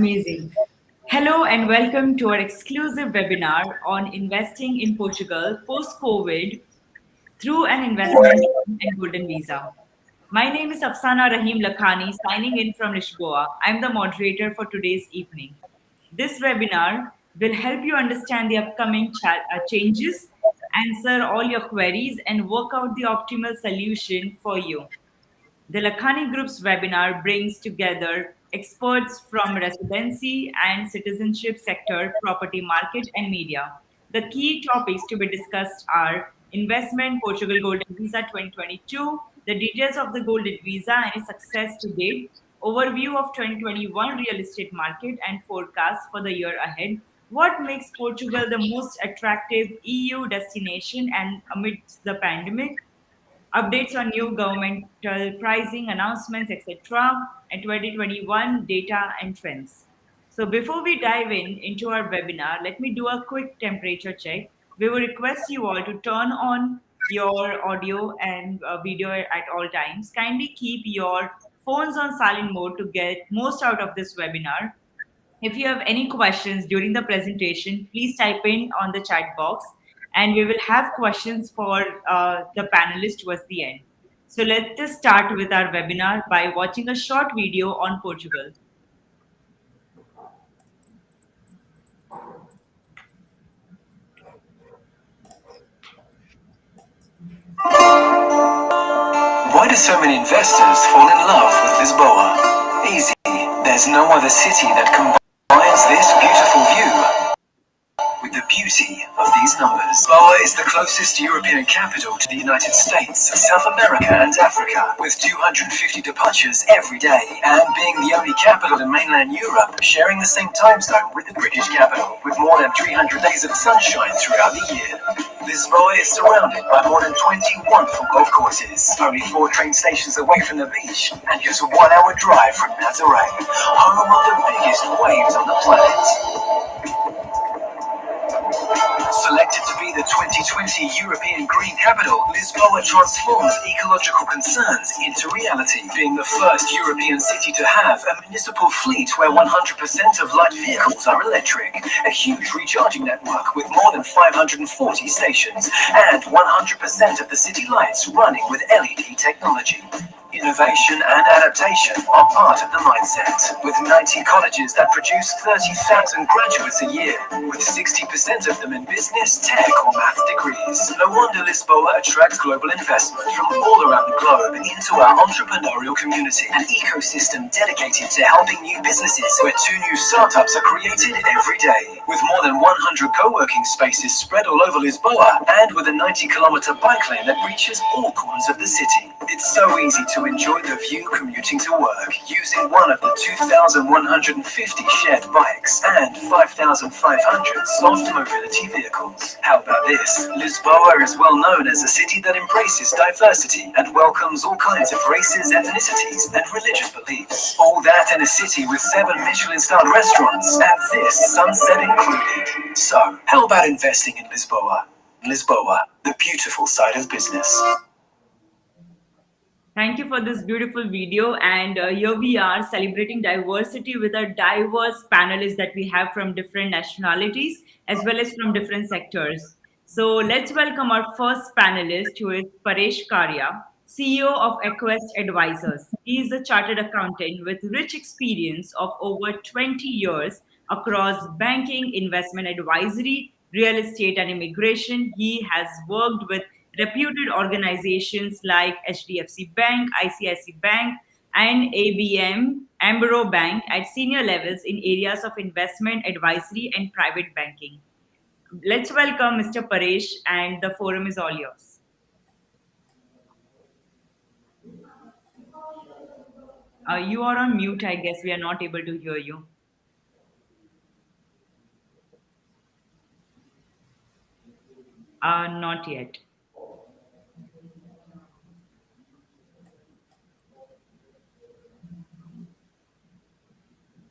Amazing. Hello and welcome to our exclusive webinar on investing in Portugal post-COVID through an investment and golden visa. My name is Afsana Rahim Lakhani, signing in from Lisboa. I'm the moderator for today's evening. This webinar will help you understand the upcoming changes, answer all your queries, and work out the optimal solution for you. The Lakhani Group's webinar brings together experts from residency and citizenship sector, property market, and media. The key topics to be discussed are investment, Portugal Golden Visa 2022, the details of the Golden Visa and its success to date, overview of 2021 real estate market and forecast for the year ahead, what makes Portugal the most attractive EU destination and amidst the pandemic, updates on new governmental pricing announcements, etc., and 2021 data and trends. So before we dive into our webinar, let me do a quick temperature check. We will request you all to turn on your audio and video at all times. Kindly keep your phones on silent mode to get most out of this webinar. If you have any questions during the presentation, please type in on the chat box and we will have questions for the panelists towards the end. So let's just start with our webinar by watching a short video on Portugal. Why do so many investors fall in love with Lisboa? Easy. There's no other city that combines this beautiful view with the beauty of these numbers. Lisboa is the closest European capital to the United States, South America and Africa, with 250 departures every day, and being the only capital in mainland Europe sharing the same time zone with the British capital, with more than 300 days of sunshine throughout the year. Lisboa is surrounded by more than 20 wonderful golf courses, only 4 train stations away from the beach, and just a 1-hour drive from Nazaré, home of the biggest waves on the planet. Selected to be the 2020 European Green Capital, Lisboa transforms ecological concerns into reality, being the first European city to have a municipal fleet where 100% of light vehicles are electric, a huge recharging network with more than 540 stations, and 100% of the city lights running with LED technology. Innovation and adaptation are part of the mindset, with 90 colleges that produce 30,000 graduates a year, with 60% of them in business, tech or math degrees. No wonder Lisboa attracts global investment from all around the globe into our entrepreneurial community, an ecosystem dedicated to helping new businesses where 2 new startups are created every day. With more than 100 co-working spaces spread all over Lisboa, and with a 90-kilometer bike lane that reaches all corners of the city. It's so easy to enjoy the view commuting to work using one of the 2,150 shared bikes and 5,500 soft mobility vehicles. How about this? Lisboa is well known as a city that embraces diversity and welcomes all kinds of races, ethnicities, and religious beliefs. All that in a city with 7 Michelin-starred restaurants, and this sunset included. So, how about investing in Lisboa? Lisboa, the beautiful side of business. Thank you for this beautiful video. And here we are celebrating diversity with a diverse panelists that we have from different nationalities as well as from different sectors. So let's welcome our first panelist, who is Paresh Karia, CEO of Equest Advisors. He is a chartered accountant with rich experience of over 20 years across banking, investment advisory, real estate, and immigration. He has worked with reputed organizations like HDFC Bank, ICICI Bank, and ABN Amro Bank at senior levels in areas of investment advisory and private banking. Let's welcome Mr. Paresh, and the forum is all yours. You are on mute, I guess. We are not able to hear you. Not yet.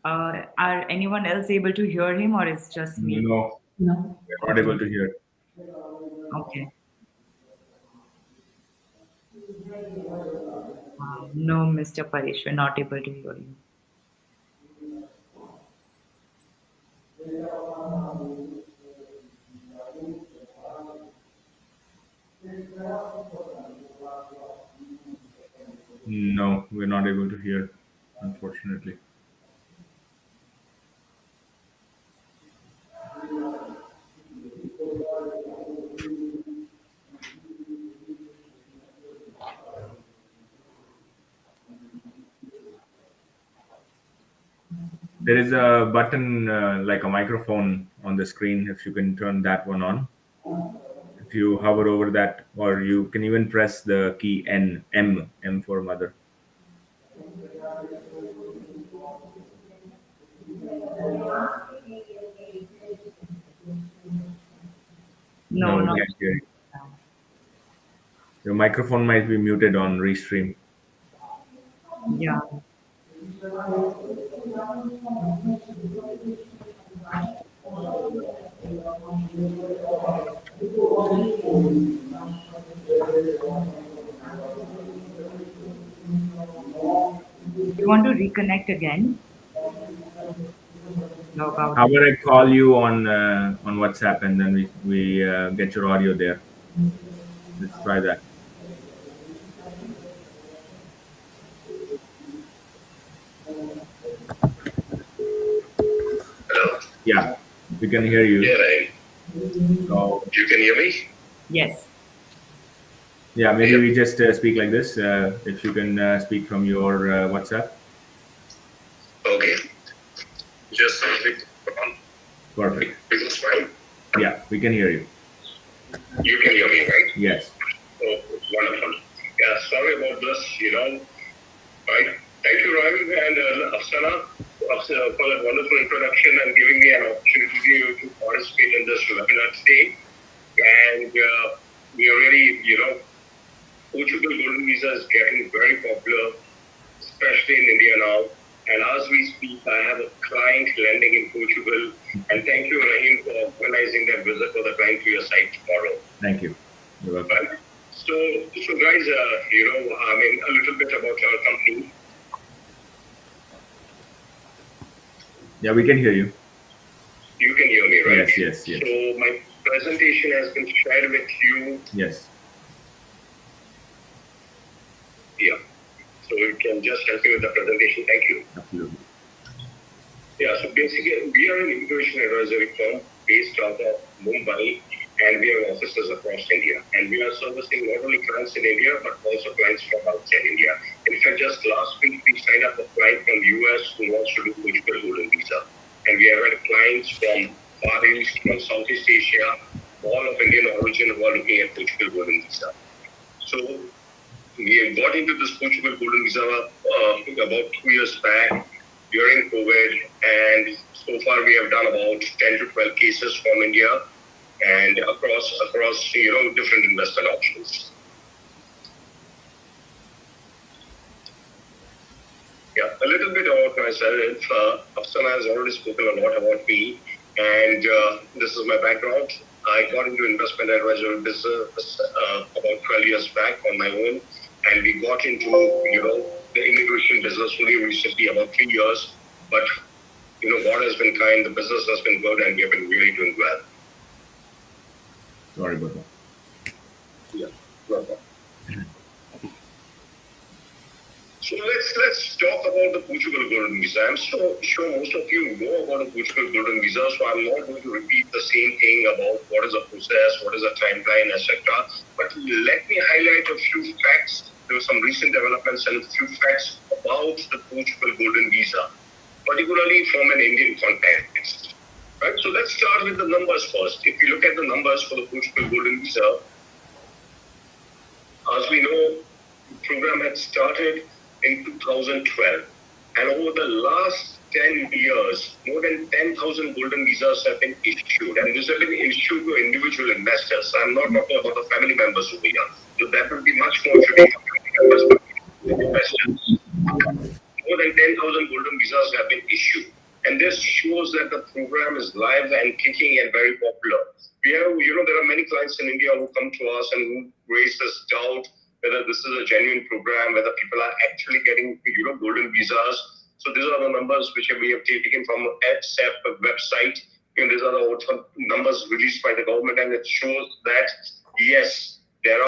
Are anyone else able to hear him, or it's just me? No, No. we're not able to hear. Okay. No, Mr. Paresh, we're not able to hear you. No, we're not able to hear, unfortunately. There is a button like a microphone on the screen. If you can turn that one on, if you hover over that, or you can even press the key M for mother. No, No, we not can't hear you. Your microphone might be muted on Restream. yeah. You want to reconnect again? Log out How again. about I call you on WhatsApp, and then we get your audio there. Let's try that. Hello. Yeah, we can hear you. Yeah, Rahim. So You can hear me? Yes. yeah, maybe Yep. we just speak like this. If you can speak from your WhatsApp. Okay. Just click on. Perfect. Because fine. Yeah, we can hear you. You can hear me, right? Yes. Oh, wonderful. Yeah, sorry about this, right? Thank you, Rahim and Afsana, for that wonderful introduction and giving me an opportunity to participate in this webinar today. And we are really, Portugal Golden Visa is getting very popular, especially in India now. And as we speak, I have a client landing in Portugal. And thank you, Rahim, for organizing that visit for the client to your site tomorrow. Thank you. You're welcome. Right? So guys, a little bit about our company. Yeah, we can hear you. You can hear me, right? Yes. So my presentation has been shared with you. Yes. Yeah. So you can just help me with the presentation. Thank you. Absolutely. Yeah, so basically, we are an immigration advisory firm based out of Mumbai, and we have offices across India. And we are servicing not only clients in India, but also clients from outside India. In fact, just last week, we signed up a client from US who wants to do Portugal Golden Visa. And we have had clients from Far East, from Southeast Asia, all of Indian origin who are looking at Portugal Golden Visa. So we got into this Portugal Golden Visa about 2 years back during COVID, and so far we have done about 10 to 12 cases from India and across different investment options. Yeah, a little bit about myself. Afsana has already spoken a lot about me, and this is my background. I got into investment advisory business about 12 years back on my own, and we got into the immigration business only recently, about 3 years. But God has been kind, the business has been good, and we have been really doing well. Sorry about that. Yeah, no problem. So let's talk about the Portugal Golden Visa. I'm so sure most of you know about the Portugal Golden Visa, so I'm not going to repeat the same thing about what is the process, what is the timeline, etc. But let me highlight a few facts. There were some recent developments and a few facts about the Portugal Golden Visa, particularly from an Indian context. Right? So let's start with the numbers first. If you look at the numbers for the Portugal Golden Visa, as we know, the program had started in 2012. And over the last 10 years, more than 10,000 golden visas have been issued. And these have been issued to individual investors. So I'm not talking about the family members over here. So that would be much more to be investors. More than 10,000 golden visas have been issued. And this shows that the program is live and kicking and very popular. We have, there are many clients in India who come to us and who raise this doubt whether this is a genuine program, whether people are actually getting, golden visas. So these are the numbers which we have taken from HDFC website. these are some numbers released by the government, and it shows that yes, there are.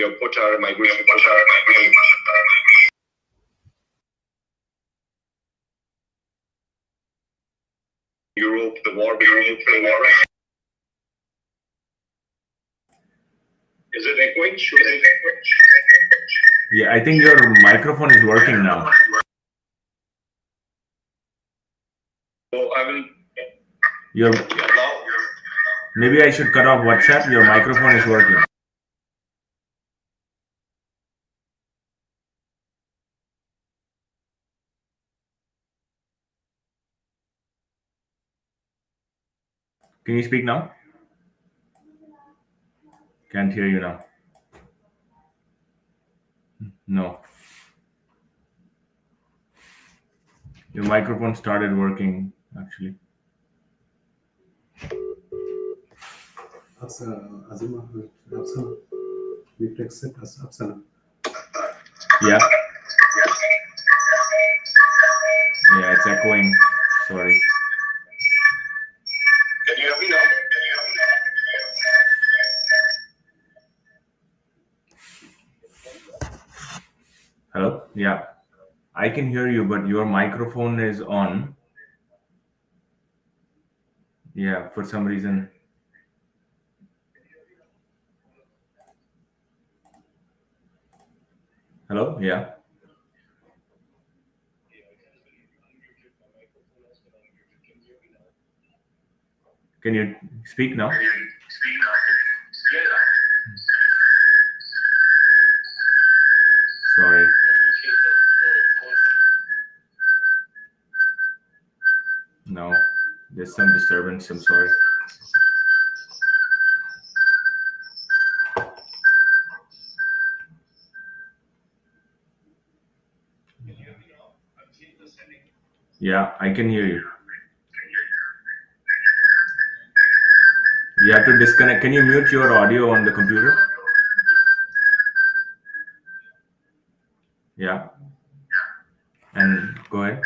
Your Pochar migration. Europe, the war between Ukraine and Russia. Is it echoing? Should it echo? Yeah, I think your microphone is working now. So I will. Your maybe I should cut off WhatsApp. Your microphone is working. Can you speak now? Can't hear you now. No. Your microphone started working actually. Yeah. Yeah, it's echoing. Sorry. Can you hear me now? Hello? Yeah. I can hear you, but your microphone is on. Yeah, for some reason. Hello? Yeah. Can you speak now? Sorry. No, there's some disturbance. I'm sorry. Yeah, I can hear you. You have to disconnect. Can you mute your audio on the computer? Yeah. And go ahead.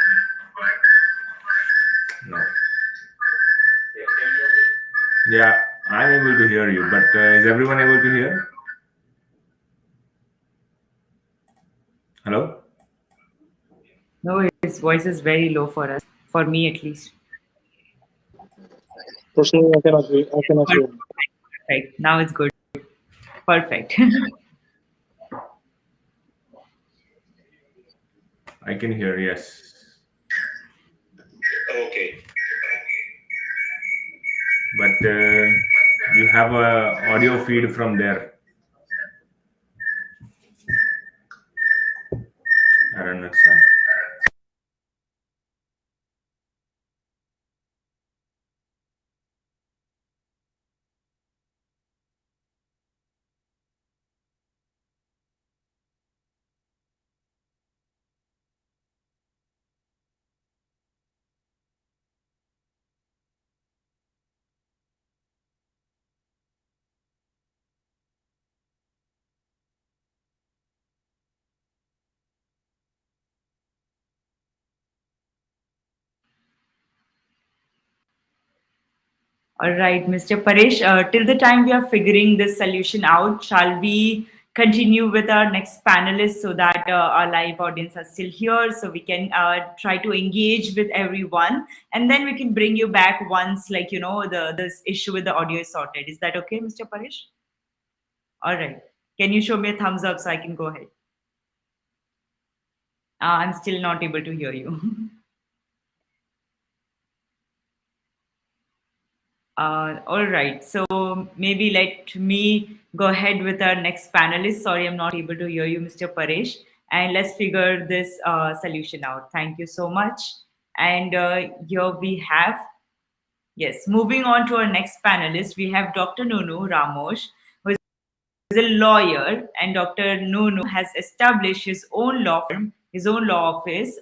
No. Yeah, I'm able to hear you, but is everyone able to hear? Hello? No, his voice is very low for us, for me at least. Personally, I cannot hear. Perfect. Now it's good. Perfect. I can hear, yes. Okay. But you have a audio feed from there. I don't understand. All right, Mr. Paresh, till the time we are figuring this solution out, shall we continue with our next panelist so that our live audience are still here so we can try to engage with everyone, and then we can bring you back once, like, this issue with the audio is sorted. Is that okay, Mr. Paresh? All right. Can you show me a thumbs up so I can go ahead? I'm still not able to hear you. All right. So maybe let me go ahead with our next panelist. Sorry, I'm not able to hear you, Mr. Paresh. And let's figure this solution out. Thank you so much. And here we have, yes, moving on to our next panelist, we have Dr. Nuno Ramos, who is a lawyer, and Dr. Nuno has established his own law firm, his own law office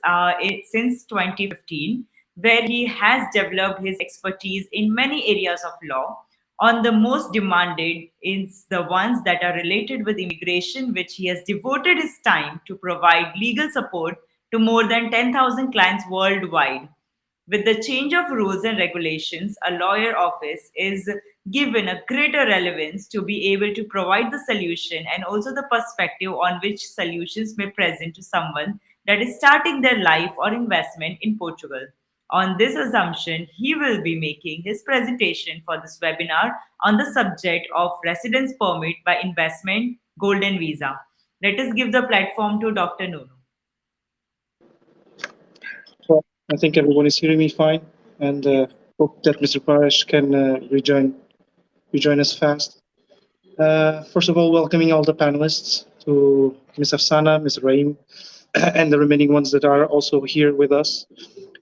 since 2015, where he has developed his expertise in many areas of law. On the most demanded is the ones that are related with immigration, which he has devoted his time to provide legal support to more than 10,000 clients worldwide. With the change of rules and regulations, a lawyer office is given a greater relevance to be able to provide the solution and also the perspective on which solutions may present to someone that is starting their life or investment in Portugal. On this assumption, he will be making his presentation for this webinar on the subject of residence permit by investment golden visa. Let us give the platform to Dr. Nuno. So I think everyone is hearing me fine, and hope that Mr. Paresh can rejoin us fast. First of all, welcoming all the panelists, to Ms. Afsana, Ms. Rahim, and the remaining ones that are also here with us.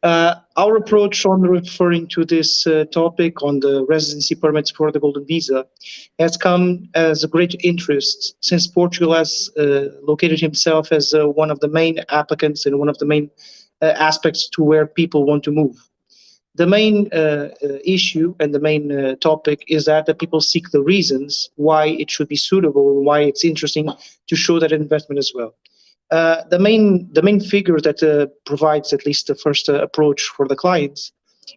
Our approach on referring to this topic on the residency permits for the Golden Visa has come as a great interest since Portugal has located himself as one of the main applicants and one of the main aspects to where people want to move. The main issue and the main topic is that the people seek the reasons why it should be suitable and why it's interesting to show that investment as well. The main figure that provides at least the first approach for the clients,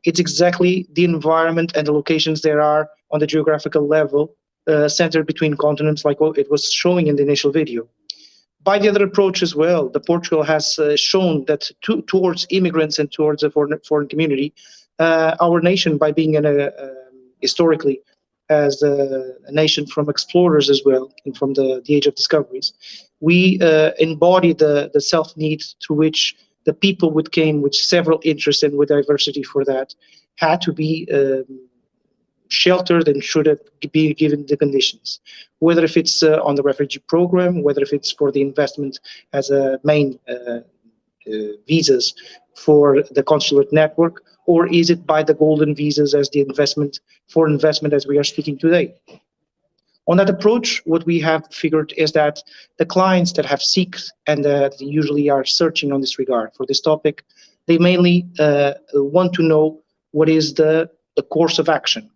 it's exactly the environment and the locations there are on the geographical level, centered between continents, like what it was showing in the initial video. By the other approach as well, the Portugal has shown that towards immigrants and towards the foreign community, our nation, by being historically as a nation from explorers as well and from the age of discoveries, we embody the self-need through which the people would came with several interests and with diversity for that had to be sheltered and should have be given the conditions, whether if it's on the refugee program, whether if it's for the investment as a main visas for the consulate network, or is it by the golden visas as the investment for investment as we are speaking today. On that approach, what we have figured is that the clients that have seeked and that usually are searching on this regard for this topic, they mainly want to know what is the course of action.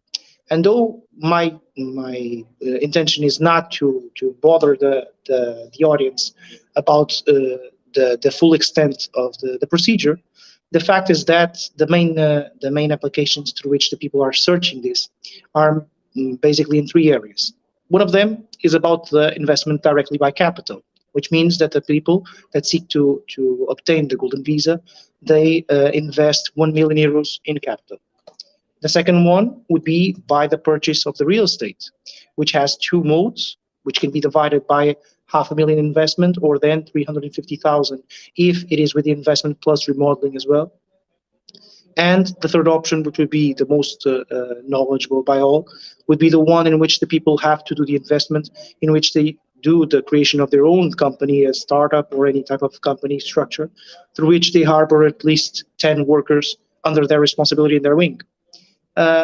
And though my intention is not to bother the audience about the full extent of the procedure, the fact is that the main applications through which the people are searching this are basically in three areas. One of them is about the investment directly by capital, which means that the people that seek to obtain the golden visa, they invest 1 million euros in capital. The second one would be by the purchase of the real estate, which has two modes, which can be divided by 500,000 investment or then 350,000 if it is with the investment plus remodeling as well. And the third option, which would be the most knowledgeable by all, would be the one in which the people have to do the investment, in which they do the creation of their own company, a startup or any type of company structure, through which they harbor at least 10 workers under their responsibility in their wing.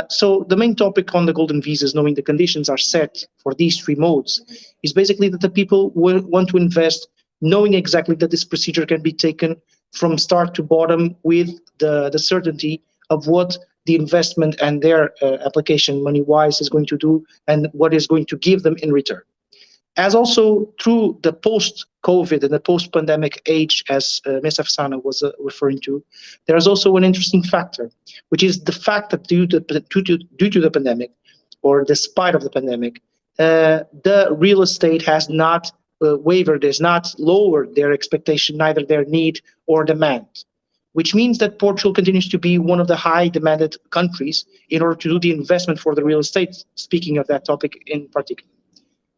So the main topic on the golden visas, knowing the conditions are set for these three modes, is basically that the people will want to invest knowing exactly that this procedure can be taken from start to bottom with the certainty of what the investment and their application money-wise is going to do and what is going to give them in return. As also through the post-COVID and the post-pandemic age, as Ms. Afsana was referring to, there is also an interesting factor, which is the fact that due to the pandemic, or despite of the pandemic, the real estate has not wavered, has not lowered their expectation, neither their need or demand, which means that Portugal continues to be one of the high demanded countries in order to do the investment for the real estate, speaking of that topic in particular.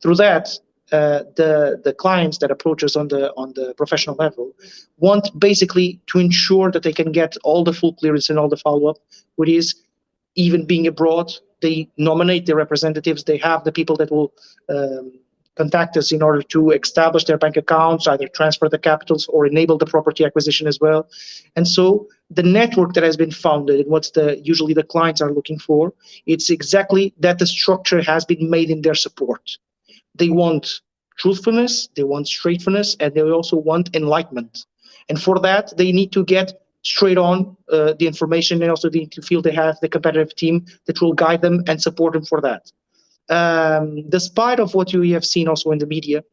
Through that, the clients that approach us on the professional level want basically to ensure that they can get all the full clearance and all the follow-up, which is even being abroad, they nominate their representatives, they have the people that will contact us in order to establish their bank accounts, either transfer the capitals or enable the property acquisition as well. And so the network that has been founded and what's usually the clients are looking for, it's exactly that the structure has been made in their support. They want truthfulness, they want straightforwardness, and they also want enlightenment. And for that, they need to get straight on the information, and also they need to feel they have the competitive team that will guide them and support them for that. Despite of what you have seen also in the media,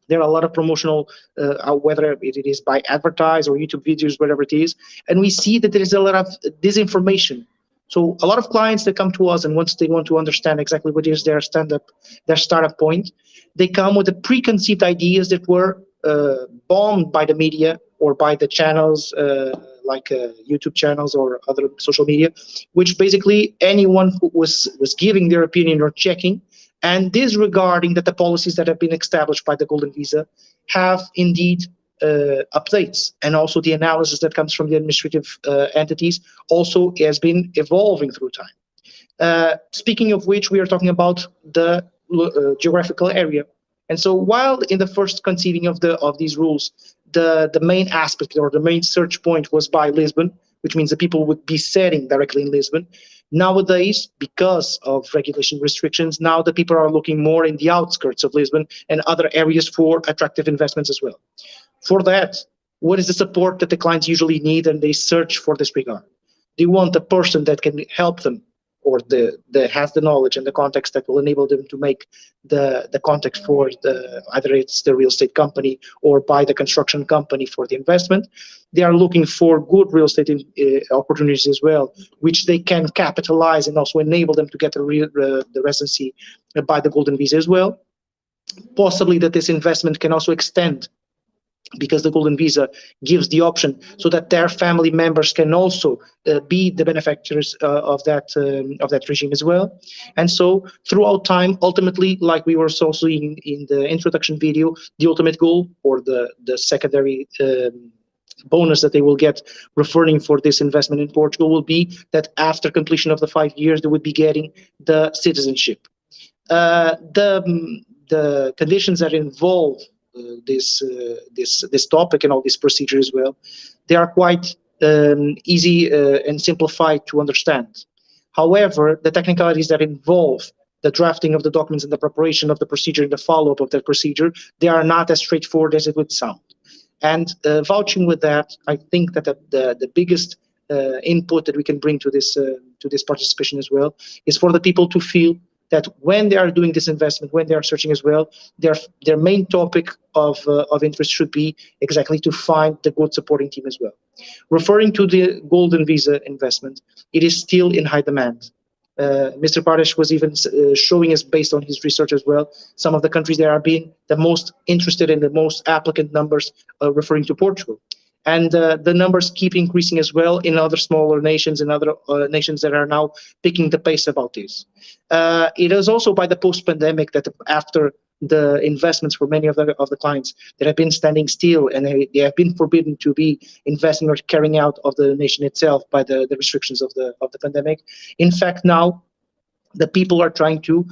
there are a lot of promotional, whether it is by advertise or YouTube videos, whatever it is, and we see that there is a lot of disinformation. So a lot of clients that come to us, and once they want to understand exactly what is their startup point, they come with the preconceived ideas that were bombed by the media or by the channels like YouTube channels or other social media, which basically anyone who was giving their opinion or checking and disregarding that the policies that have been established by the Golden Visa have indeed updates, and also the analysis that comes from the administrative entities also has been evolving through time. Speaking of which, we are talking about the geographical area. And so while in the first conceiving of these rules, the main aspect or the main search point was by Lisbon, which means the people would be setting directly in Lisbon. Nowadays, because of regulation restrictions, now the people are looking more in the outskirts of Lisbon and other areas for attractive investments as well. For that, what is the support that the clients usually need and they search for this regard? They want a person that can help them, or that has the knowledge and the context that will enable them to make the context for either it's the real estate company or by the construction company for the investment. They are looking for good real estate opportunities as well, which they can capitalize and also enable them to get the residency by the Golden Visa as well. Possibly that this investment can also extend, because the Golden Visa gives the option so that their family members can also be the benefactors of that regime as well. And so throughout time, ultimately, like we were also seeing in the introduction video, the ultimate goal or the secondary bonus that they will get referring for this investment in Portugal will be that after completion of the 5 years, they would be getting the citizenship. The conditions that involve this topic and all this procedure as well, they are quite easy and simplified to understand. However, the technicalities that involve the drafting of the documents and the preparation of the procedure and the follow-up of that procedure, they are not as straightforward as it would sound. And vouching with that, I think that the biggest input that we can bring to this participation as well is for the people to feel that when they are doing this investment, when they are searching as well, their main topic of interest should be exactly to find the good supporting team as well. Referring to the golden visa investment, it is still in high demand. Mr. Paresh was even showing us, based on his research as well, some of the countries that are being the most interested in the most applicant numbers, referring to Portugal. And the numbers keep increasing as well in other smaller nations and other nations that are now picking the pace about this. It is also by the post-pandemic that after the investments for many of the clients that have been standing still and they have been forbidden to be investing or carrying out of the nation itself by the restrictions of the pandemic. In fact, now the people are trying to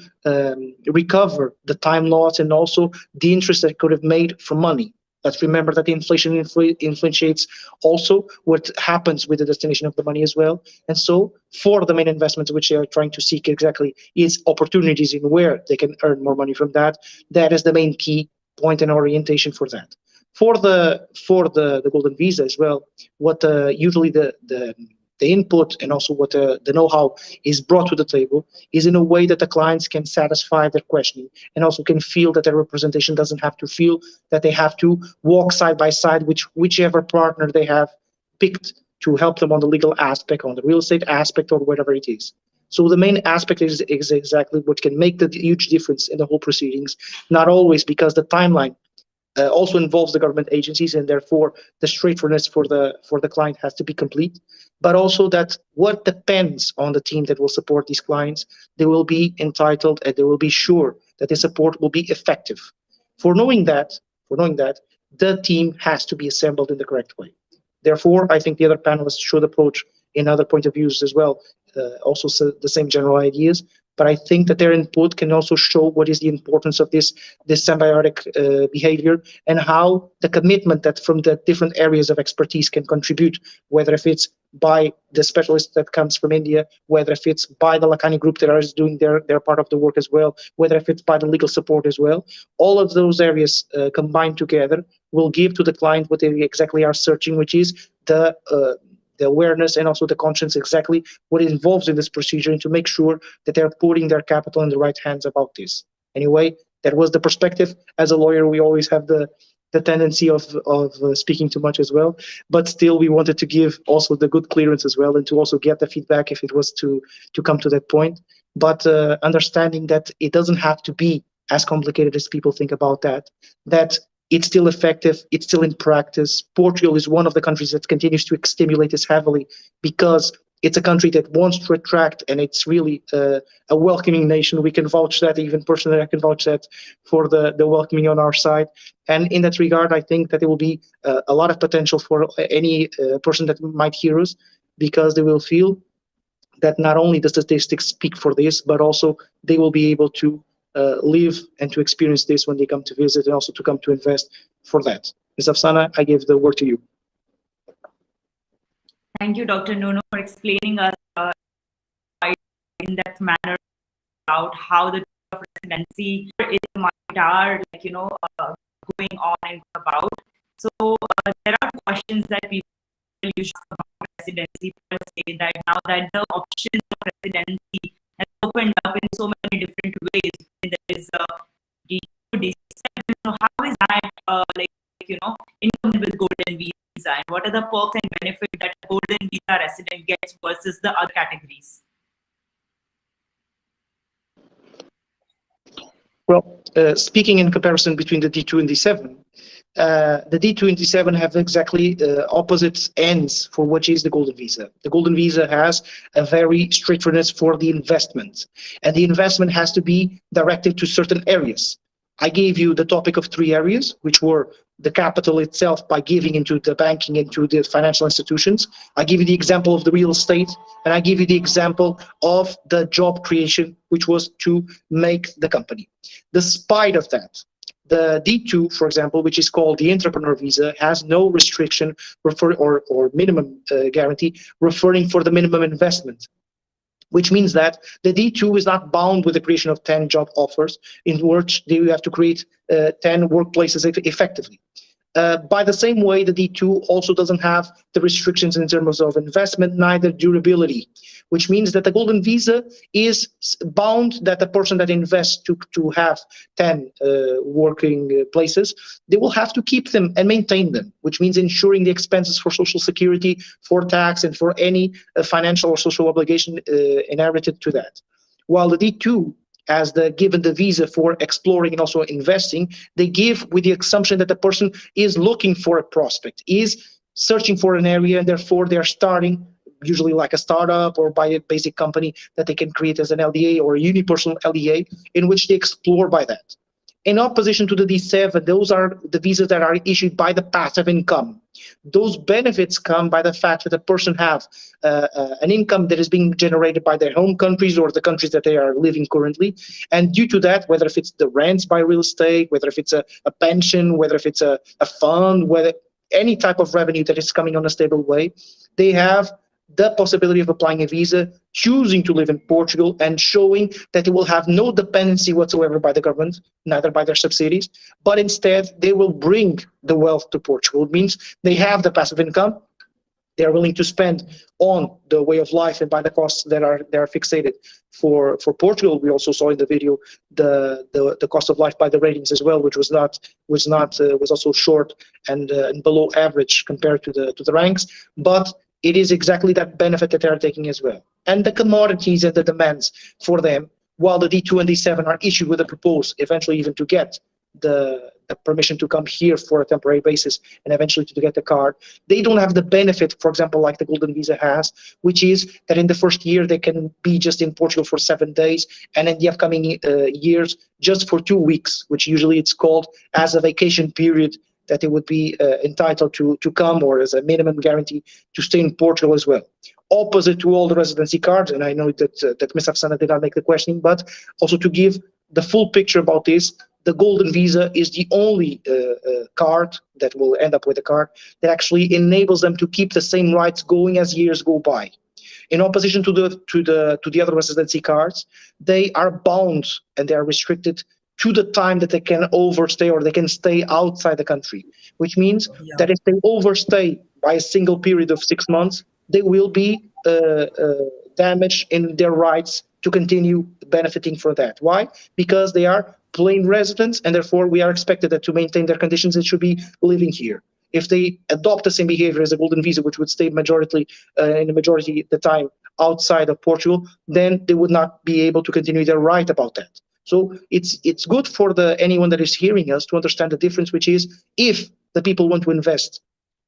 recover the time loss and also the interest that could have made from money. Let's remember that the inflation influences also what happens with the destination of the money as well. And so for the main investments which they are trying to seek exactly is opportunities in where they can earn more money from that. That is the main key point and orientation for that. For the golden visa as well, what usually the input and also what the know-how is brought to the table is in a way that the clients can satisfy their questioning and also can feel that their representation doesn't have to feel that they have to walk side by side with whichever partner they have picked to help them on the legal aspect, on the real estate aspect, or whatever it is. So the main aspect is exactly what can make the huge difference in the whole proceedings, not always because the timeline also involves the government agencies, and therefore the straightforwardness for the client has to be complete, but also that what depends on the team that will support these clients, they will be entitled and they will be sure that the support will be effective. For knowing that, the team has to be assembled in the correct way. Therefore, I think the other panelists should approach in other point of views as well, also the same general ideas. But I think that their input can also show what is the importance of this symbiotic behavior and how the commitment that from the different areas of expertise can contribute, whether if it's by the specialist that comes from India, whether if it's by the Lakhani group that is doing their part of the work as well, whether if it's by the legal support as well. All of those areas combined together will give to the client what they exactly are searching, which is the awareness and also the conscience exactly what it involves in this procedure, and to make sure that they're putting their capital in the right hands about this. Anyway, that was the perspective. As a lawyer, we always have the tendency of speaking too much as well, but still we wanted to give also the good clearance as well, and to also get the feedback if it was to come to that point. But understanding that it doesn't have to be as complicated as people think about that it's still effective, it's still in practice. Portugal is one of the countries that continues to stimulate this heavily because it's a country that wants to attract, and it's really a welcoming nation. We can vouch that, even personally I can vouch that for the welcoming on our side. And in that regard, I think that there will be a lot of potential for any person that might hear us, because they will feel that not only the statistics speak for this, but also they will be able to live and to experience this when they come to visit, and also to come to invest for that. Ms. Afsana, I give the word to you. Thank you, Dr. Nuno, for explaining us in that manner about how the residency is going on and about. So there are questions that people usually ask about residency per se, that now that the options of residency has opened up in so many different ways. There is D2, D7. So how is that in common with golden visa, and what are the perks and benefits that a golden visa resident gets versus the other categories? Well, speaking in comparison between the D2 and D7, the D2 and D7 have exactly opposite ends for which is the golden visa. The golden visa has a very straightforwardness for the investment, and the investment has to be directed to certain areas. I gave you the topic of 3 areas, which were the capital itself by giving into the banking, into the financial institutions. I give you the example of the real estate, and I give you the example of the job creation, which was to make the company. Despite of that, the D2, for example, which is called the entrepreneur visa, has no restriction or minimum guarantee referring for the minimum investment, which means that the D2 is not bound with the creation of 10 job offers in which you have to create 10 workplaces effectively. By the same way, the D2 also doesn't have the restrictions in terms of investment, neither durability, which means that the golden visa is bound that the person that invests to have 10 working places, they will have to keep them and maintain them, which means ensuring the expenses for social security, for tax, and for any financial or social obligation inherited to that. While the D2, as given the visa for exploring and also investing, they give with the assumption that the person is looking for a prospect, is searching for an area, and therefore they're starting usually like a startup or by a basic company that they can create as an LDA or a unipersonal LDA, in which they explore by that. In opposition to the D7, those are the visas that are issued by the passive income. Those benefits come by the fact that a person have an income that is being generated by their home countries or the countries that they are living currently. And due to that, whether if it's the rents by real estate, whether if it's a pension, whether if it's a fund, whether any type of revenue that is coming on a stable way, they have the possibility of applying a visa, choosing to live in Portugal, and showing that they will have no dependency whatsoever by the government, neither by their subsidies, but instead they will bring the wealth to Portugal. It means they have the passive income, they are willing to spend on the way of life and by the costs that are fixated for Portugal. We also saw in the video the cost of life by the ratings as well, which was also short and below average compared to the ranks, but it is exactly that benefit that they are taking as well. And the commodities and the demands for them, while the D2 and D7 are issued with a proposal, eventually even to get the permission to come here for a temporary basis and eventually to get the card, they don't have the benefit, for example, like the golden visa has, which is that in the first year they can be just in Portugal for 7 days, and in the upcoming years just for 2 weeks, which usually it's called as a vacation period, that they would be entitled to come, or as a minimum guarantee to stay in Portugal as well. Opposite to all the residency cards, and I know that Ms. Afsana did not make the question, but also to give the full picture about this, the golden visa is the only card that will end up with a card that actually enables them to keep the same rights going as years go by. In opposition to the other residency cards, they are bound and they are restricted to the time that they can overstay or they can stay outside the country, which means that if they overstay by a single period of 6 months, they will be damaged in their rights to continue benefiting from that. Why? Because they are plain residents, and therefore we are expected that to maintain their conditions, they should be living here. If they adopt the same behavior as a golden visa, which would stay in the majority of the time outside of Portugal, then they would not be able to continue their right about that. So it's good for anyone that is hearing us to understand the difference, which is if the people want to invest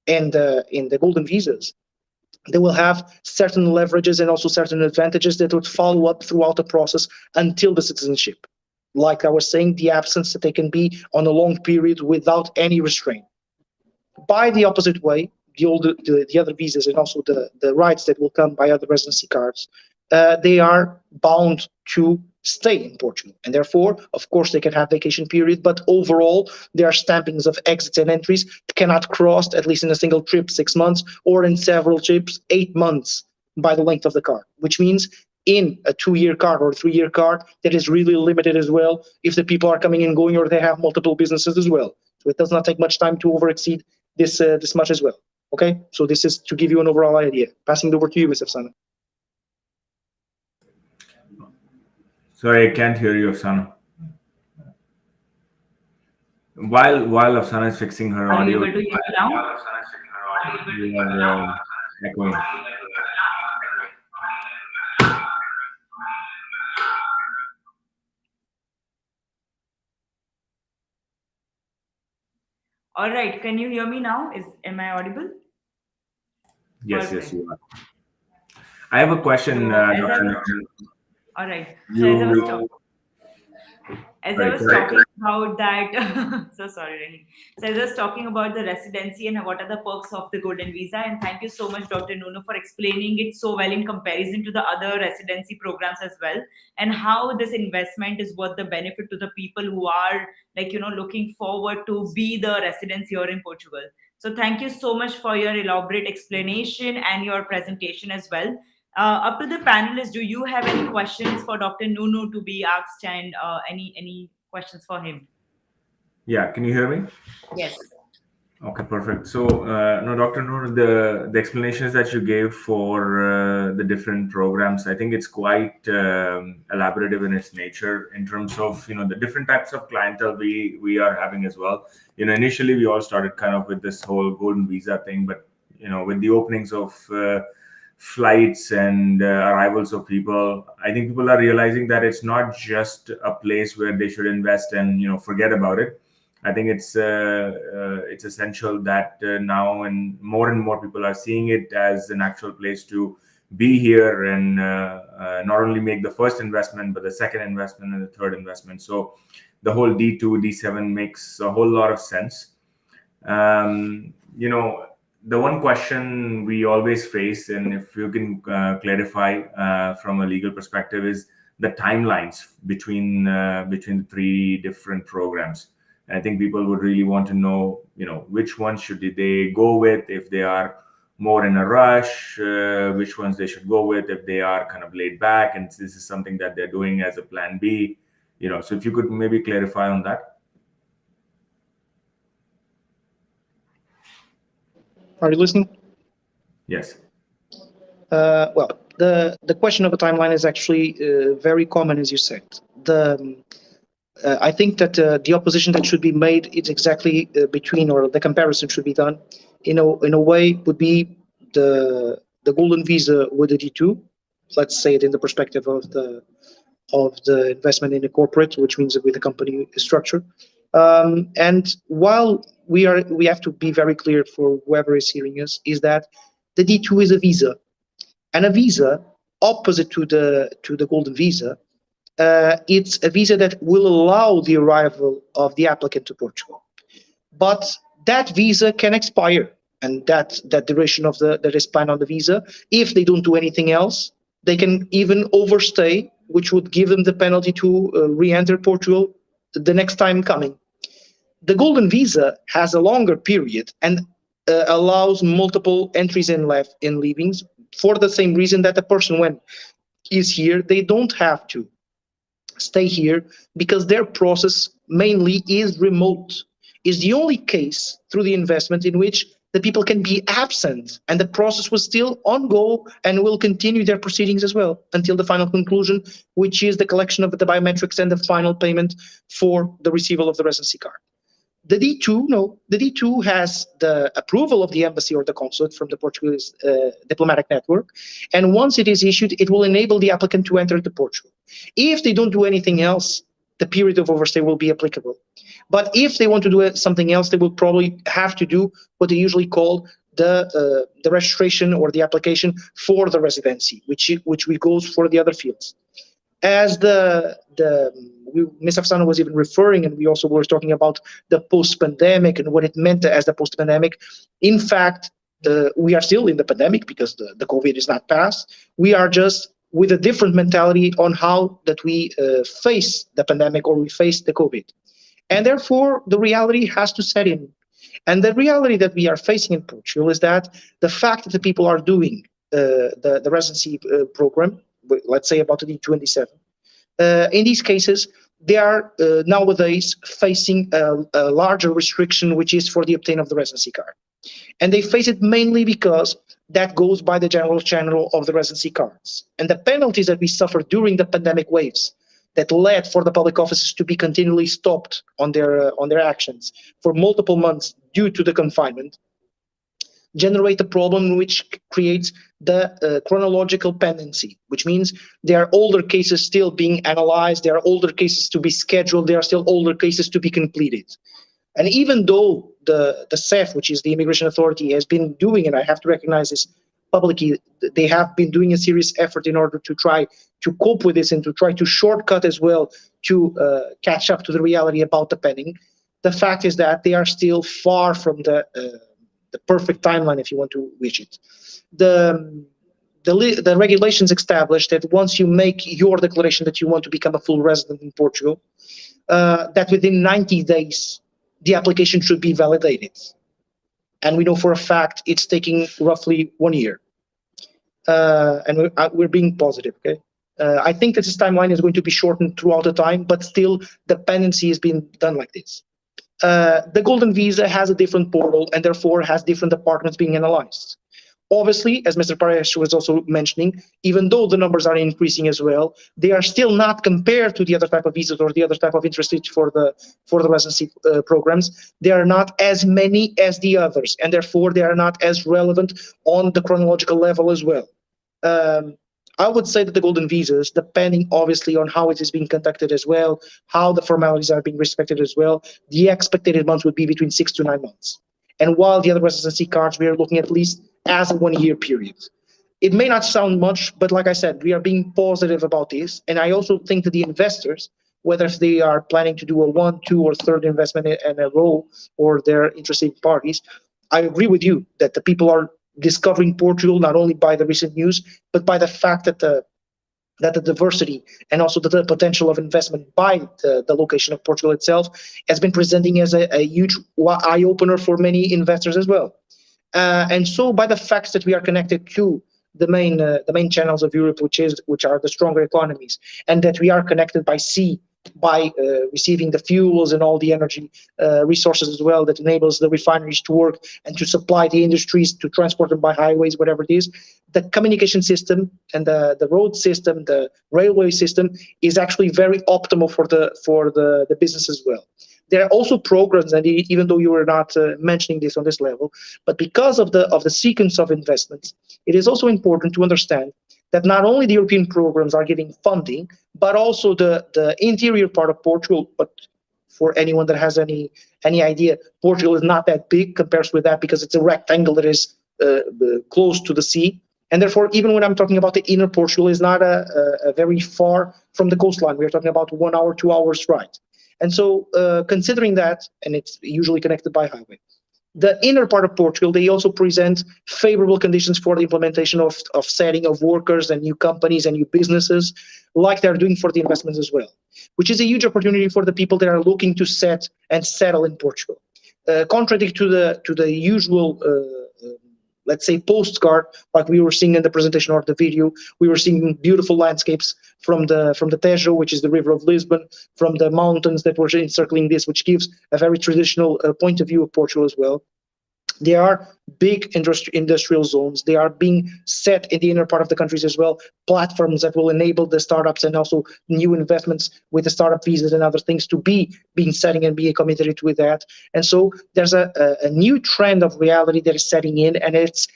in the golden visas, they will have certain leverages and also certain advantages that would follow up throughout the process until the citizenship. Like I was saying, the absence that they can be on a long period without any restraint. By the opposite way, the other visas and also the rights that will come by other residency cards, they are bound to stay in Portugal, and therefore, of course, they can have vacation period, but overall, there are stampings of exits and entries cannot cross, at least in a single trip, 6 months, or in several trips, 8 months by the length of the card, which means in a 2-year card or a 3-year card, that is really limited as well if the people are coming and going or they have multiple businesses as well. So it does not take much time to overexceed this much as well. Okay, so this is to give you an overall idea. Passing it over to you, Ms. Afsana. Sorry, I can't hear you, Afsana. While Afsana is fixing her audio, Are you able to hear me now? you are echoing. All right, can you hear me now? Am I audible? Yes, Perfect. yes, you are. I have a question, Dr. All right. So as I was talking, As I Right, was right. talking about that, so sorry, Rahim. So as I was talking about the residency and what are the perks of the golden visa, and thank you so much, Dr. Nuno, for explaining it so well in comparison to the other residency programs as well, and how this investment is worth the benefit to the people who are looking forward to be the residents here in Portugal. So thank you so much for your elaborate explanation and your presentation as well. Up to the panelists, do you have any questions for Dr. Nuno to be asked, and any questions for him? Yeah, can you hear me? Yes. Okay, perfect. So, no, Dr. Noor, the explanations that you gave for the different programs, I think it's quite elaborative in its nature in terms of the different types of clientele we are having as well. Initially we all started kind of with this whole golden visa thing, but with the openings of flights and arrivals of people, I think people are realizing that it's not just a place where they should invest and forget about it. I think it's essential that now and more people are seeing it as an actual place to be here and not only make the first investment, but the second investment and the third investment. So the whole D2, D7 makes a whole lot of sense. The one question we always face, and if you can clarify from a legal perspective, is the timelines between the three different programs. I think people would really want to know, which ones should they go with if they are more in a rush, which ones they should go with if they are kind of laid back, and this is something that they're doing as a plan B. So if you could maybe clarify on that. Are you listening? Yes. Well, the question of a timeline is actually very common, as you said. I think that the opposition that should be made is exactly between, or the comparison should be done in a way would be the golden visa with the D2. Let's say it in the perspective of the investment in a corporate, which means with the company structure. And while we have to be very clear for whoever is hearing us, is that the D2 is a visa, and a visa opposite to the golden visa. It's a visa that will allow the arrival of the applicant to Portugal, but that visa can expire, and that duration of that is planned on the visa, if they don't do anything else, they can even overstay, which would give them the penalty to re-enter Portugal the next time coming. The golden visa has a longer period and allows multiple entries and leavings, for the same reason that the person, when is here, they don't have to stay here, because their process mainly is remote. Is the only case through the investment in which the people can be absent and the process will still ongoing and will continue their proceedings as well until the final conclusion, which is the collection of the biometrics and the final payment for the receival of the residency card. The D2 has the approval of the embassy or the consulate from the Portuguese diplomatic network, and once it is issued, it will enable the applicant to enter to Portugal. If they don't do anything else, the period of overstay will be applicable. But if they want to do something else, they will probably have to do what they usually call the registration or the application for the residency, which goes for the other fields. As Ms. Afsana was even referring, and we also were talking about the post-pandemic and what it meant as the post-pandemic. In fact, we are still in the pandemic because the COVID is not past. We are just with a different mentality on how that we face the pandemic or we face the COVID. And therefore, the reality has to set in. And the reality that we are facing in Portugal is that the fact that the people are doing the residency program, let's say about the D27, in these cases, they are nowadays facing a larger restriction, which is for the obtain of the residency card. And they face it mainly because that goes by the general channel of the residency cards. And the penalties that we suffered during the pandemic waves that led for the public offices to be continually stopped on their actions for multiple months due to the confinement generate a problem which creates the chronological pendency, which means there are older cases still being analyzed, there are older cases to be scheduled, there are still older cases to be completed. And even though the CEF, which is the Immigration Authority, has been doing, and I have to recognize this, publicly, they have been doing a serious effort in order to try to cope with this and to try to shortcut as well to catch up to the reality about the pending. The fact is that they are still far from the perfect timeline, if you want to reach it. The the regulations establish that once you make your declaration that you want to become a full resident in Portugal, that within 90 days the application should be validated. And we know for a fact it's taking roughly 1 year. And we're being positive, okay? I think that this timeline is going to be shortened throughout the time, but still dependency is being done like this. The golden visa has a different portal and therefore has different departments being analyzed. Obviously, as Mr. Paresh was also mentioning, even though the numbers are increasing as well, they are still not compared to the other type of visas or the other type of interest rates for the residency programs. They are not as many as the others, and therefore they are not as relevant on the chronological level as well. I would say that the golden visas, depending obviously on how it is being conducted as well, how the formalities are being respected as well, the expected months would be between 6 to 9 months. And while the other residency cards, we are looking at least as a 1 year period. It may not sound much, but like I said, we are being positive about this. And I also think that the investors, whether if they are planning to do a one, two, or third investment in a row, or they're interested parties, I agree with you that the people are discovering Portugal not only by the recent news, but by the fact that the diversity and also the potential of investment by the location of Portugal itself has been presenting as a huge eye-opener for many investors as well. And so by the fact that we are connected to the main channels of Europe, which are the stronger economies, and that we are connected by sea by receiving the fuels and all the energy resources as well that enables the refineries to work and to supply the industries, to transport them by highways, whatever it is. The communication system and the road system, the railway system is actually very optimal for the business as well. There are also programs, and even though you were not mentioning this on this level, but because of the sequence of investments, it is also important to understand that not only the European programs are giving funding, but also the interior part of Portugal. But for anyone that has any idea, Portugal is not that big compared with that because it's a rectangle that is close to the sea. And therefore, even when I'm talking about the inner Portugal, is not a very far from the coastline. We're talking about 1 hour, 2 hours ride. And so considering that, and it's usually connected by highway, the inner part of Portugal, they also present favorable conditions for the implementation of setting of workers and new companies and new businesses, like they're doing for the investments as well, which is a huge opportunity for the people that are looking to set and settle in Portugal. Contrary to the usual let's say postcard, like we were seeing in the presentation or the video, we were seeing beautiful landscapes from the Tejo, which is the river of Lisbon, from the mountains that were encircling this, which gives a very traditional point of view of Portugal as well. There are big industrial zones. They are being set in the inner part of the countries as well, platforms that will enable the startups and also new investments with the startup visas and other things to be being setting and be committed with that. And so there's a new trend of reality that is setting in, and it's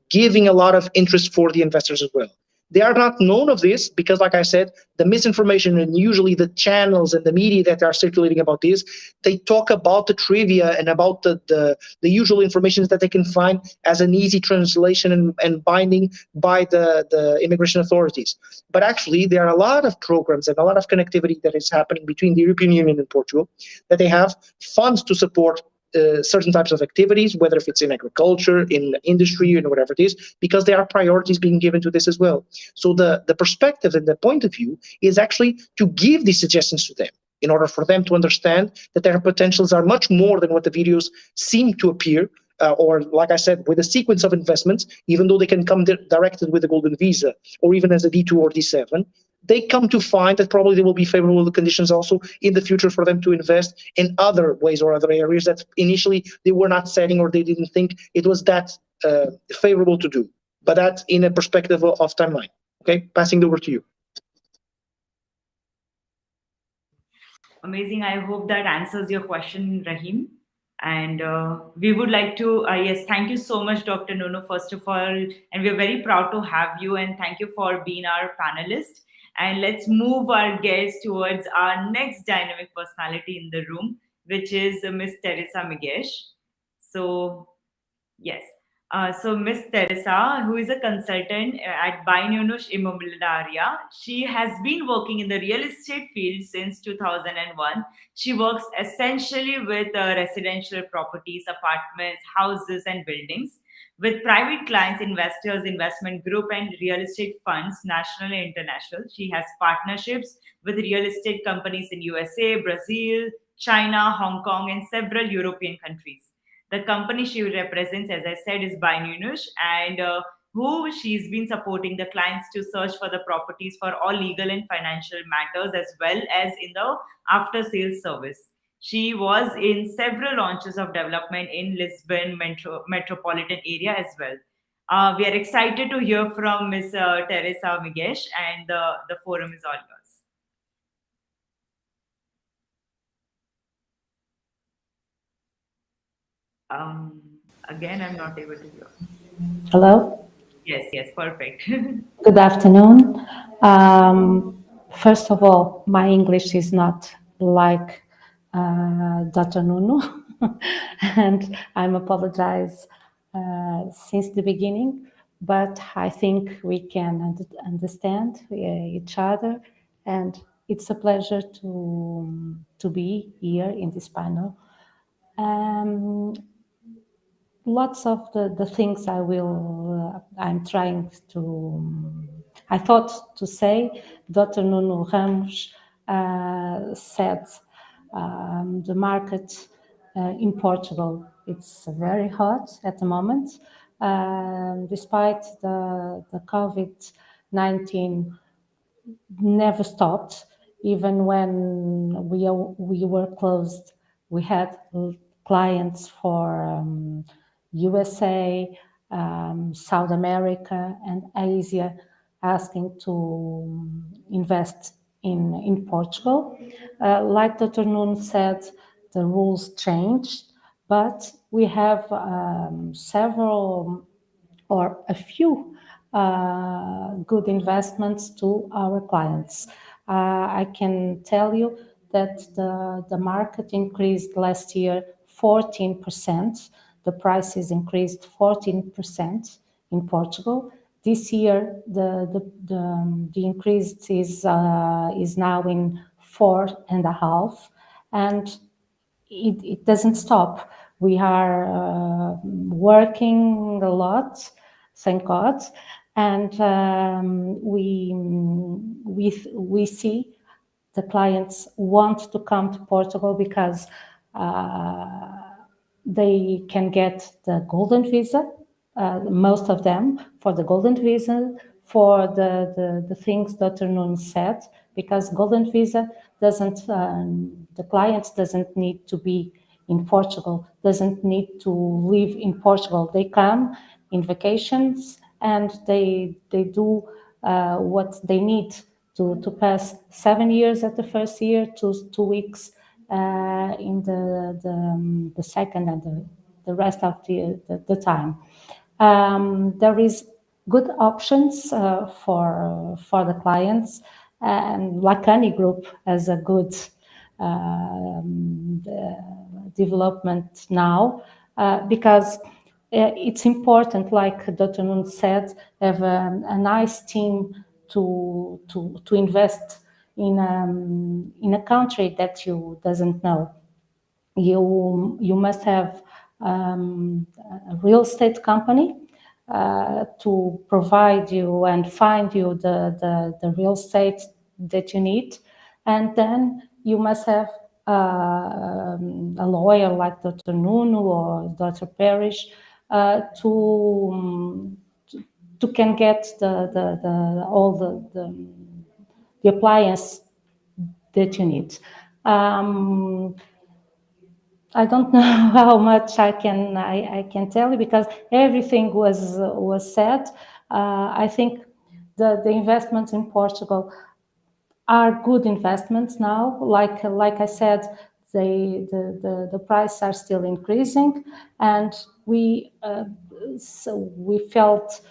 giving a lot of interest for the investors as well. They are not known of this because, like I said, the misinformation and usually the channels and the media that are circulating about this, they talk about the trivia and about the usual information that they can find as an easy translation and binding by the immigration authorities. But actually, there are a lot of programs and a lot of connectivity that is happening between the European Union and Portugal, that they have funds to support certain types of activities, whether if it's in agriculture, in industry, and whatever it is, because there are priorities being given to this as well. So the perspective and the point of view is actually to give these suggestions to them in order for them to understand that their potentials are much more than what the videos seem to appear. Or, like I said, with a sequence of investments, even though they can come directed with a golden visa or even as a D2 or D7, they come to find that probably there will be favorable conditions also in the future for them to invest in other ways or other areas that initially they were not setting or they didn't think it was that favorable to do. But that's in a perspective of timeline. Okay, passing it over to you. Amazing. I hope that answers your question, Rahim. And we would like to, yes, thank you so much, Dr. Nuno, first of all. And we're very proud to have you. And thank you for being our panelist. And let's move our gaze towards our next dynamic personality in the room, which is Miss Teresa Miguel. So, yes. So Miss Teresa, who is a consultant at Binunus Immobiliaria, she has been working in the real estate field since 2001. She works essentially with residential properties, apartments, houses, and buildings with private clients, investors, investment group, and real estate funds, national and international. She has partnerships with real estate companies in USA, Brazil, China, Hong Kong, and several European countries. The company she represents, as I said, is Binunus, and who she's been supporting the clients to search for the properties for all legal and financial matters, as well as in the after sales service. She was in several launches of development in Lisbon metropolitan area as well. We are excited to hear from Ms. Teresa Miguel, and the forum is all yours. Again, I'm not able to hear. Hello. Yes, perfect. Good afternoon. First of all, my English is not like Dr. Nuno, and I'm apologize since the beginning, but I think we can understand each other, and it's a pleasure to be here in this panel. Um, Lots of the things I'm trying to, I thought to say, Dr. Nuno Ramos said the market in Portugal, it's very hot at the moment. Despite the COVID-19 never stopped. Even when we were closed, we had clients for USA, South America, and Asia asking to invest in Portugal. Like Dr. Nuno said, the rules changed, but we have several or a few good investments to our clients. I can tell you that the market increased last year 14%. The prices increased 14% in Portugal. This year, the increase is now in 4.5%, and it doesn't stop. We are working a lot, thank God, and we see the clients want to come to Portugal because they can get the golden visa, most of them for the golden visa, for the things Dr. Nuno said, because golden visa doesn't, the clients doesn't need to be in Portugal, doesn't need to live in Portugal. They come in vacations and they do what they need to pass 7 years at the first year, 2 weeks in the second, and the rest of the time. There is good options for the clients, and Lakhani Group has a good development now because it's important, like Dr. Nuno said, have a nice team to invest in a country that you doesn't know. You must have a real estate company to provide you and find you the real estate that you need, and then you must have a lawyer like Dr. Nuno or Dr. Paresh to can get all the appliance that you need. I don't know how much I can tell you because everything was said. I think the investments in Portugal are good investments now. Like I said, the prices are still increasing, and we felt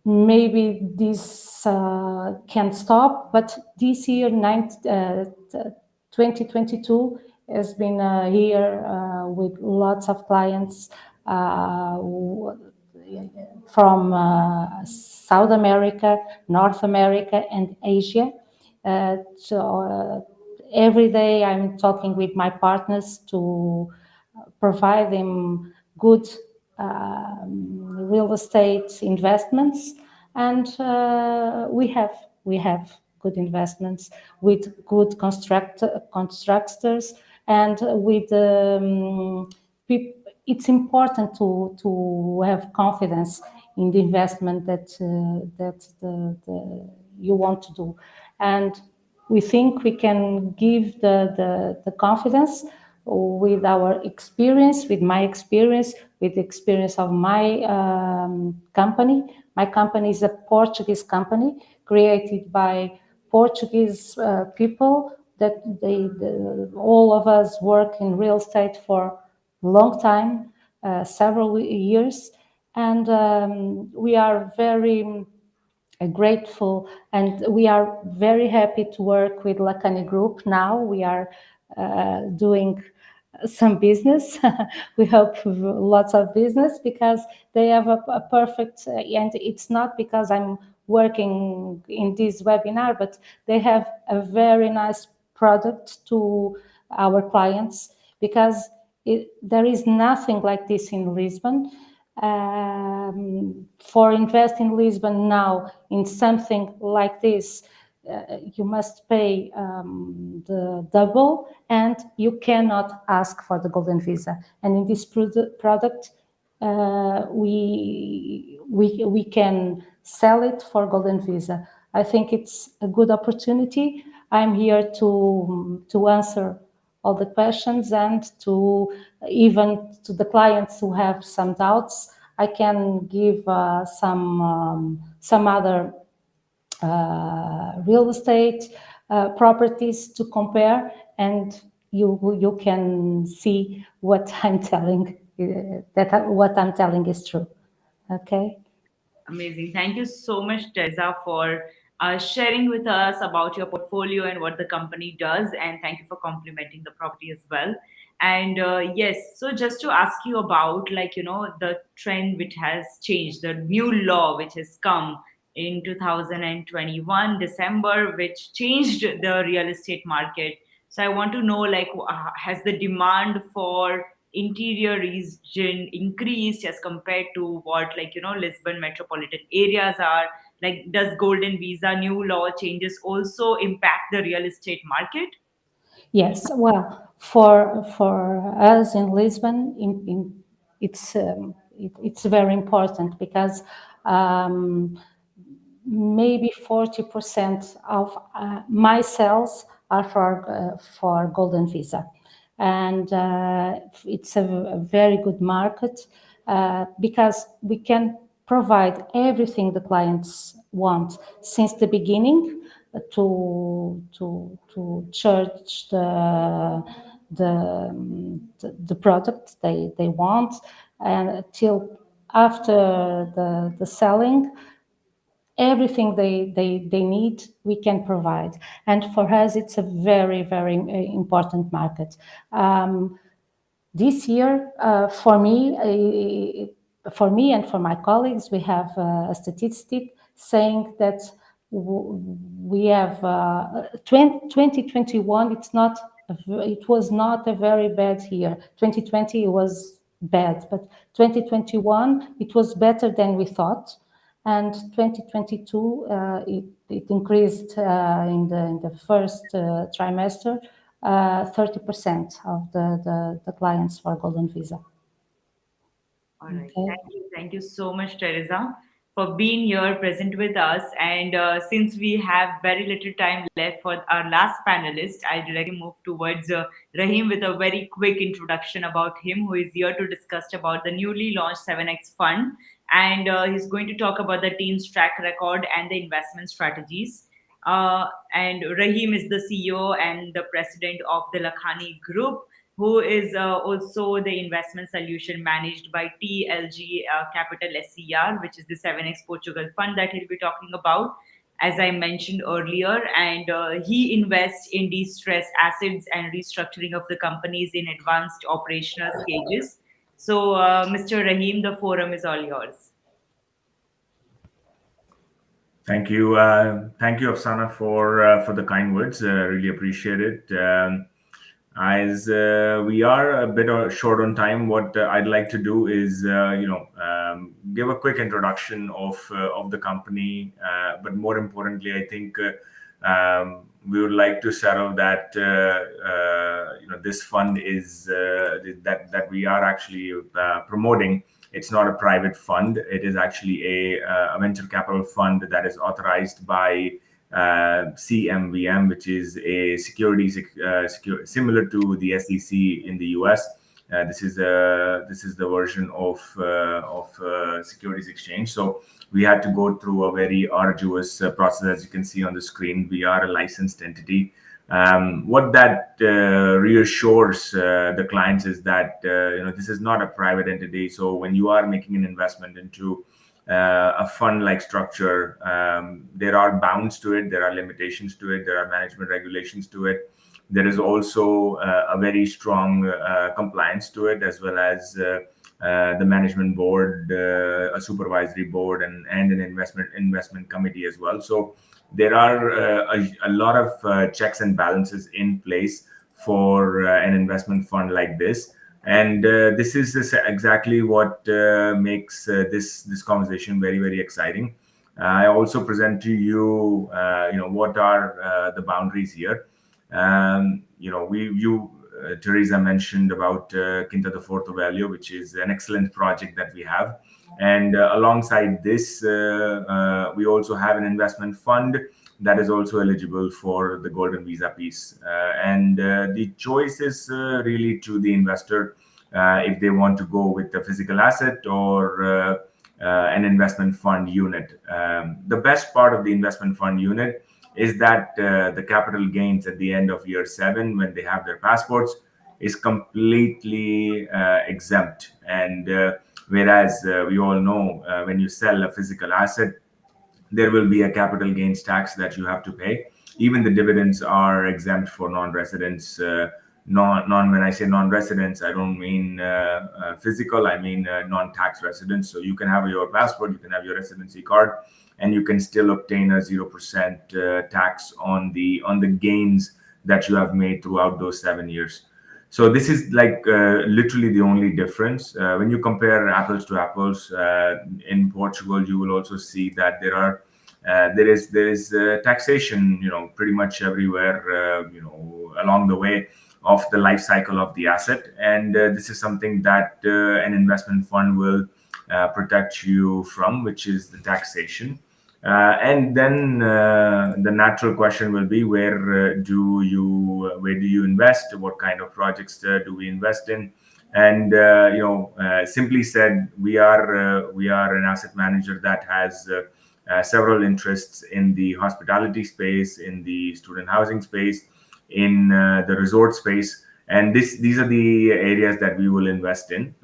maybe this can stop, but this year 2022 has been a year with lots of clients from South America, North America, and Asia. So every day I'm talking with my partners to provide them good real estate investments, and we have good investments with good constructors and with it's important to have confidence in the investment that you want to do, and we think we can give the confidence with our experience, with my experience, with the experience of my company. My company is a Portuguese company created by Portuguese people that all of us work in real estate for a long time, several years, and we are very grateful, and we are very happy to work with Lakhani Group. Now we are doing some business. We hope lots of business because they have a perfect, and it's not because I'm working in this webinar, but they have a very nice product to our clients because there is nothing like this in Lisbon. For invest in Lisbon now in something like this, you must pay the double, and you cannot ask for the golden visa. And in this product, we can sell it for golden visa. I think it's a good opportunity. I'm here to answer all the questions, and to even to the clients who have some doubts, I can give some other real estate properties to compare, and you can see what I'm telling what I'm telling is true. Okay. Amazing. Thank you so much, Teresa, for sharing with us about your portfolio and what the company does. And thank you for complimenting the property as well. And yes, so just to ask you about, like, the trend which has changed, the new law which has come in 2021 December, which changed the real estate market. So I want to know, like, has the demand for interior region increased as compared to what, like, Lisbon metropolitan areas are? Like, does golden visa new law changes also impact the real estate market? Yes, well, for us in Lisbon, it's very important because maybe 40% of my sales are for golden visa, and it's a very good market because we can provide everything the clients want since the beginning, to charge the product they want, and till after the selling, everything they need we can provide. And for us it's a very important market. This year, for me and for my colleagues, we have a statistic saying that we have 2021. It was not a very bad year. 2020 was bad, but 2021 it was better than we thought, and 2022 it increased in the first trimester 30% of the clients for golden visa. All right. Okay. Thank you so much, Teresa, for being here present with us. And since we have very little time left for our last panelist, I directly move towards Rahim with a very quick introduction about him, who is here to discuss about the newly launched 7X Fund. And he's going to talk about the team's track record and the investment strategies. And Rahim is the CEO and the president of the Lakhani Group, who is also the investment solution managed by TLG Capital SCR, which is the 7X Portugal fund that he'll be talking about, as I mentioned earlier. And he invests in distressed assets and restructuring of the companies in advanced operational stages. So, Mr. Rahim, the forum is all yours. Thank you, Afsana, for the kind words. Really appreciate it. As we are a bit short on time, what I'd like to do is, give a quick introduction of the company. But more importantly, I think we would like to settle that this fund is that we are actually promoting. It's not a private fund. It is actually a venture capital fund that is authorized by CMVM, which is a similar to the SEC in the US. This is the version of securities exchange. So we had to go through a very arduous process. As you can see on the screen, we are a licensed entity. What that reassures the clients is that this is not a private entity. So when you are making an investment into a fund-like structure, there are bounds to it, there are limitations to it, there are management regulations to it. There is also a very strong compliance to it, as well as the management board, a supervisory board, and an investment committee as well. So there are a lot of checks and balances in place for an investment fund like this. And this is exactly what makes this conversation very, very exciting. I also present to you, what are the boundaries here. Teresa mentioned about Quinta do Forte Velho, which is an excellent project that we have. And alongside this, we also have an investment fund that is also eligible for the golden visa piece. And the choice is really to the investor if they want to go with a physical asset or an investment fund unit. The best part of the investment fund unit is that the capital gains at the end of year 7, when they have their passports, is completely exempt. And whereas we all know when you sell a physical asset, there will be a capital gains tax that you have to pay. Even the dividends are exempt for non-residents. When I say non-residents, I don't mean physical, I mean non-tax residents. So you can have your passport, you can have your residency card, and you can still obtain a 0% tax on the gains that you have made throughout those 7 years. So this is like literally the only difference. When you compare apples to apples, in Portugal, you will also see that there is taxation, pretty much everywhere, along the way of the life cycle of the asset. And this is something that an investment fund will protect you from, which is the taxation. And then the natural question will be, where do you invest? What kind of projects do we invest in? And simply said, we are an asset manager that has several interests in the hospitality space, in the student housing space, in the resort space. And these are the areas that we will invest in.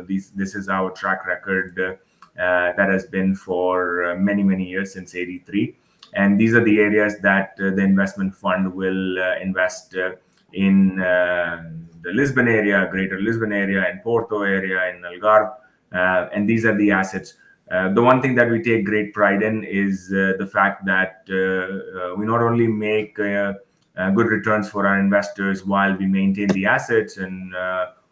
This is our track record that has been for many years, since '83. And these are the areas that the investment fund will invest in the Lisbon area, Greater Lisbon area, and Porto area, in Algarve. And these are the assets. The one thing that we take great pride in is the fact that we not only make good returns for our investors while we maintain the assets and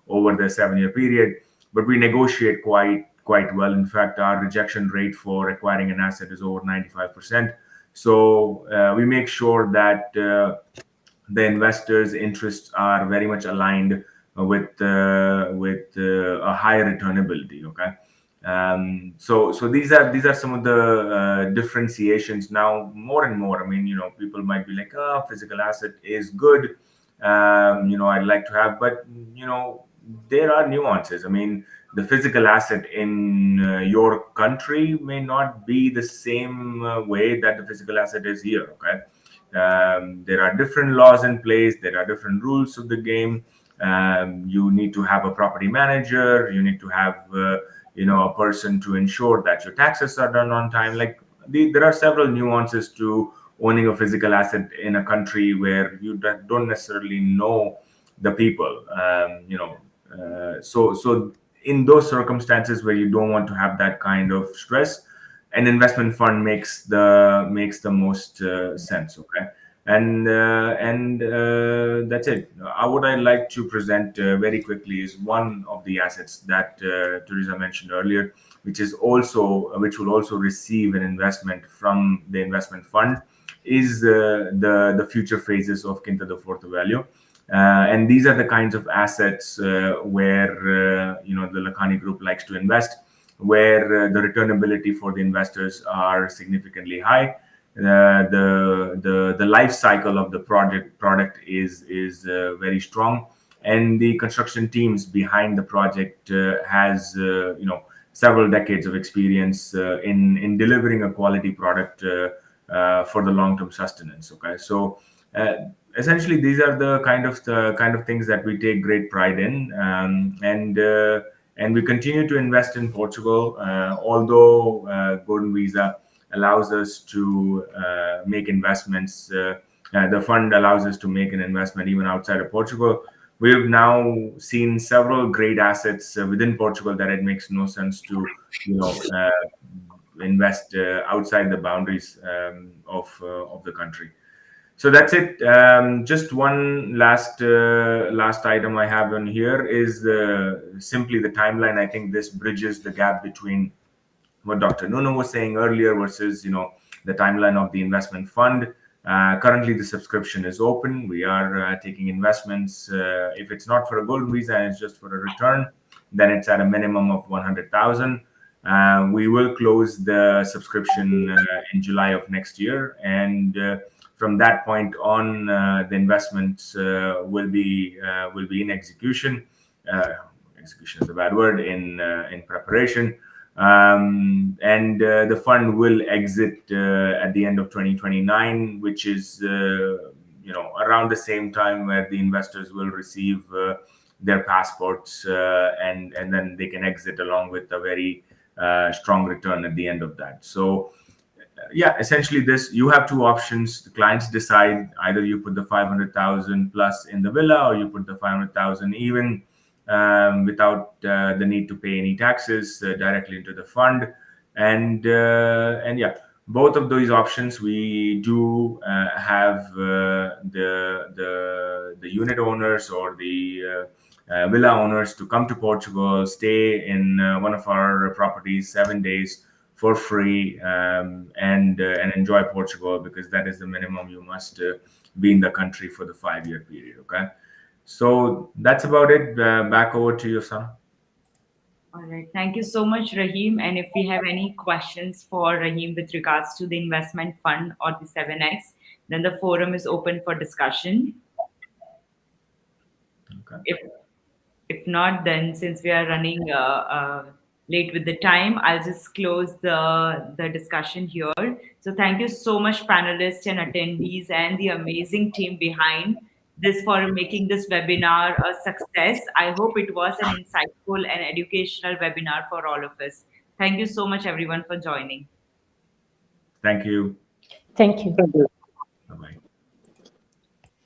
over the 7-year period, but we negotiate quite well. In fact, our rejection rate for acquiring an asset is over 95%. So we make sure that the investors' interests are very much aligned with a high returnability. Okay. So these are some of the differentiations. Now, more and more, I mean, people might be like, oh, physical asset is good. I'd like to have, but there are nuances. I mean, the physical asset in your country may not be the same way that the physical asset is here. Okay. There are different laws in place. There are different rules of the game. You need to have a property manager. You need to have a person to ensure that your taxes are done on time. Like there are several nuances to owning a physical asset in a country where you don't necessarily know the people. So in those circumstances where you don't want to have that kind of stress, an investment fund makes the most sense. Okay, and that's it. What I like to present very quickly is one of the assets that Teresa mentioned earlier, which will also receive an investment from the investment fund, is the future phases of Quinta do Porto Velho. And these are the kinds of assets where the Lakhani Group likes to invest, where the returnability for the investors are significantly high. The life cycle of the product is very strong, and the construction teams behind the project has several decades of experience in delivering a quality product for the long term sustenance. Okay, so essentially these are the kind of things that we take great pride in, and we continue to invest in Portugal, although Golden Visa allows us to make investments. The fund allows us to make an investment even outside of Portugal. We've now seen several great assets within Portugal that it makes no sense to, invest outside the boundaries of the country. So that's it. Just one last item I have on here is simply the timeline. I think this bridges the gap between what Dr. Nuno was saying earlier versus the timeline of the investment fund. Currently, the subscription is open. We are taking investments. If it's not for a golden visa and it's just for a return, then it's at a minimum of 100,000. We will close the subscription in July of next year, and from that point on, the investments will be in execution. Execution is a bad word. In preparation. And the fund will exit at the end of 2029, which is around the same time where the investors will receive their passports, and then they can exit along with a very strong return at the end of that. So yeah, essentially you have two options. The clients decide, either you put the 500,000 plus in the villa, or you put the 500,000 even without the need to pay any taxes directly into the fund. And yeah, both of those options, we do have the unit owners or the villa owners to come to Portugal, stay in one of our properties 7 days for free, and enjoy Portugal, because that is the minimum. You must be in the country for the 5-year period. Okay. So that's about it. Back over to you, Sam. All right. Thank you so much, Rahim. And if we have any questions for Rahim with regards to the investment fund or the 7X, then the forum is open for discussion. Okay. If not, then since we are running late with the time, I'll just close the discussion here. So thank you so much, panelists and attendees, and the amazing team behind this for making this webinar a success. I hope it was an insightful and educational webinar for all of us. Thank you so much, everyone, for joining. Thank you. Thank you. Thank you.